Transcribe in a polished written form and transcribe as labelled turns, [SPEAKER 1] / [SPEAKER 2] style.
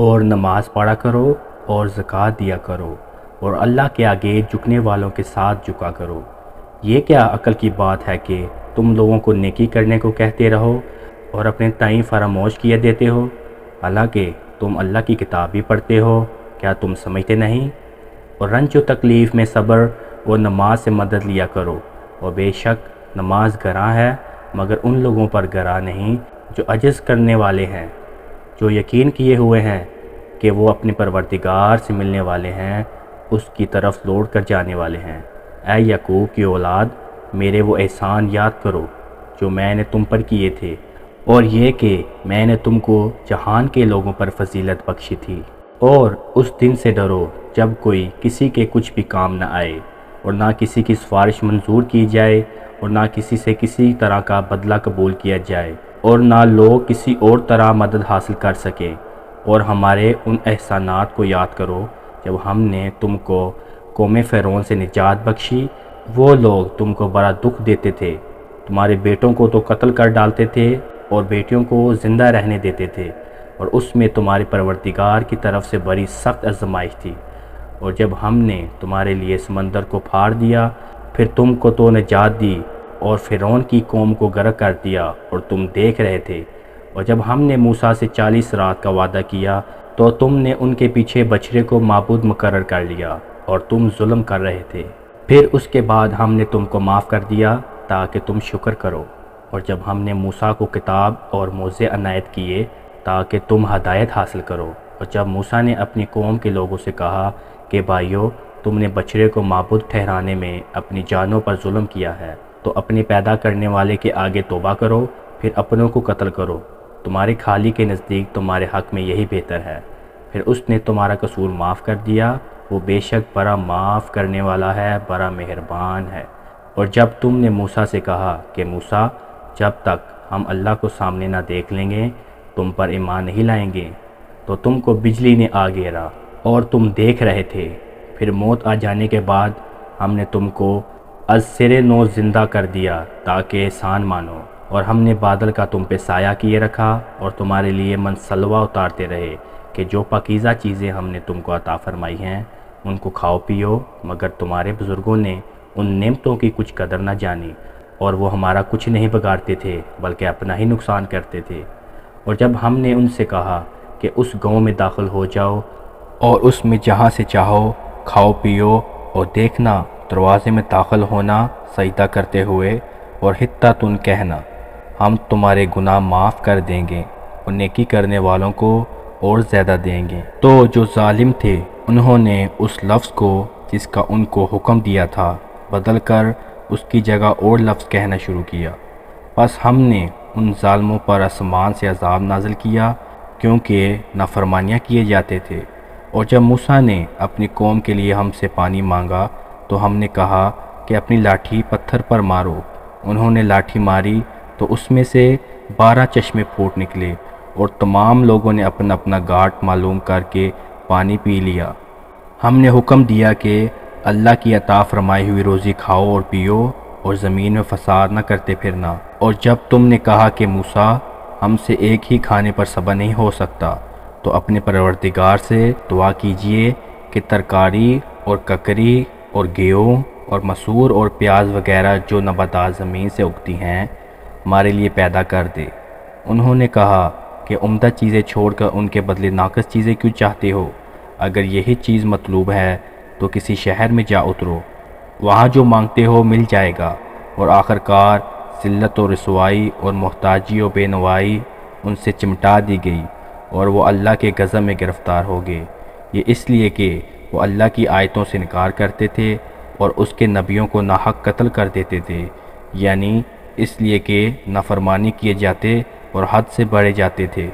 [SPEAKER 1] اور نماز پڑھا کرو اور زکوٰۃ دیا کرو اور اللہ کے آگے جھکنے والوں کے ساتھ جھکا کرو۔ یہ کیا عقل کی بات ہے کہ تم لوگوں کو نیکی کرنے کو کہتے رہو اور اپنے تئیں فراموش کیے دیتے ہو، حالانکہ تم اللہ کی کتاب بھی پڑھتے ہو، کیا تم سمجھتے نہیں؟ اور رنج و تکلیف میں صبر اور نماز سے مدد لیا کرو، اور بے شک نماز گراں ہے مگر ان لوگوں پر گراں نہیں جو عجز کرنے والے ہیں، جو یقین کیے ہوئے ہیں کہ وہ اپنے پروردگار سے ملنے والے ہیں، اس کی طرف لوٹ کر جانے والے ہیں۔ اے یعقوب کی اولاد، میرے وہ احسان یاد کرو جو میں نے تم پر کیے تھے، اور یہ کہ میں نے تم کو جہان کے لوگوں پر فضیلت بخشی تھی۔ اور اس دن سے ڈرو جب کوئی کسی کے کچھ بھی کام نہ آئے، اور نہ کسی کی سفارش منظور کی جائے، اور نہ کسی سے کسی طرح کا بدلہ قبول کیا جائے، اور نہ لوگ کسی اور طرح مدد حاصل کر سکیں۔ اور ہمارے ان احسانات کو یاد کرو جب ہم نے تم کو قوم فرعون سے نجات بخشی۔ وہ لوگ تم کو بڑا دکھ دیتے تھے، تمہارے بیٹوں کو تو قتل کر ڈالتے تھے اور بیٹیوں کو زندہ رہنے دیتے تھے، اور اس میں تمہارے پروردگار کی طرف سے بڑی سخت آزمائش تھی۔ اور جب ہم نے تمہارے لیے سمندر کو پھاڑ دیا، پھر تم کو تو نجات دی اور فرعون کی قوم کو غرق کر دیا، اور تم دیکھ رہے تھے۔ اور جب ہم نے موسیٰ سے 40 رات کا وعدہ کیا تو تم نے ان کے پیچھے بچھڑے کو معبود مقرر کر لیا اور تم ظلم کر رہے تھے۔ پھر اس کے بعد ہم نے تم کو معاف کر دیا تاکہ تم شکر کرو۔ اور جب ہم نے موسیٰ کو کتاب اور موعظے عنایت کیے تاکہ تم ہدایت حاصل کرو، اور جب موسیٰ نے اپنی قوم کے لوگوں سے کہا کہ بھائیو، تم نے بچھڑے کو معبود ٹھہرانے میں اپنی جانوں پر ظلم کیا ہے، تو اپنے پیدا کرنے والے کے آگے توبہ کرو، پھر اپنوں کو قتل کرو، تمہارے خالق کے نزدیک تمہارے حق میں یہی بہتر ہے۔ پھر اس نے تمہارا قصور معاف کر دیا، وہ بے شک بڑا معاف کرنے والا ہے، بڑا مہربان ہے۔ اور جب تم نے موسیٰ سے کہا کہ موسیٰ، جب تک ہم اللہ کو سامنے نہ دیکھ لیں گے تم پر ایمان نہیں لائیں گے، تو تم کو بجلی نے آ گھیرا اور تم دیکھ رہے تھے۔ پھر موت آ جانے کے بعد ہم نے تم کو از سر نو زندہ کر دیا تاکہ احسان مانو، اور ہم نے بادل کا تم پہ سایہ کیے رکھا اور تمہارے لیے منصلوہ اتارتے رہے کہ جو پاکیزہ چیزیں ہم نے تم کو عطا فرمائی ہیں ان کو کھاؤ پیو، مگر تمہارے بزرگوں نے ان نعمتوں کی کچھ قدر نہ جانی، اور وہ ہمارا کچھ نہیں بگاڑتے تھے بلکہ اپنا ہی نقصان کرتے تھے۔ اور جب ہم نے ان سے کہا کہ اس گاؤں میں داخل ہو جاؤ اور اس میں جہاں سے چاہو کھاؤ پیو، اور دیکھنا دروازے میں داخل ہونا سجدہ کرتے ہوئے اور حطۃ کہنا، ہم تمہارے گناہ معاف کر دیں گے اور نیکی کرنے والوں کو اور زیادہ دیں گے، تو جو ظالم تھے انہوں نے اس لفظ کو جس کا ان کو حکم دیا تھا بدل کر اس کی جگہ اور لفظ کہنا شروع کیا۔ پس ہم نے ان ظالموں پر آسمان سے عذاب نازل کیا کیونکہ نافرمانیاں کیے جاتے تھے۔ اور جب موسیٰ نے اپنی قوم کے لیے ہم سے پانی مانگا تو ہم نے کہا کہ اپنی لاٹھی پتھر پر مارو۔ انہوں نے لاٹھی ماری تو اس میں سے 12 چشمے پھوٹ نکلے، اور تمام لوگوں نے اپنا اپنا گھاٹ معلوم کر کے پانی پی لیا۔ ہم نے حکم دیا کہ اللہ کی عطا فرمائی ہوئی روزی کھاؤ اور پیو، اور زمین میں فساد نہ کرتے پھرنا۔ اور جب تم نے کہا کہ موسیٰ، ہم سے ایک ہی کھانے پر صبر نہیں ہو سکتا، تو اپنے پروردگار سے دعا کیجئے کہ ترکاری اور ککری اور گیہوں اور مسور اور پیاز وغیرہ جو نباتات زمین سے اگتی ہیں ہمارے لیے پیدا کر دے۔ انہوں نے کہا کہ عمدہ چیزیں چھوڑ کر ان کے بدلے ناقص چیزیں کیوں چاہتے ہو؟ اگر یہی چیز مطلوب ہے تو کسی شہر میں جا اترو، وہاں جو مانگتے ہو مل جائے گا۔ اور آخر کار ذلت و رسوائی اور محتاجی و بے نوائی ان سے چمٹا دی گئی، اور وہ اللہ کے غضب میں گرفتار ہو گئے۔ یہ اس لیے کہ وہ اللہ کی آیتوں سے انکار کرتے تھے اور اس کے نبیوں کو ناحق قتل کر دیتے تھے، یعنی اس لیے کہ نافرمانی کیے جاتے اور حد سے بڑھے جاتے تھے۔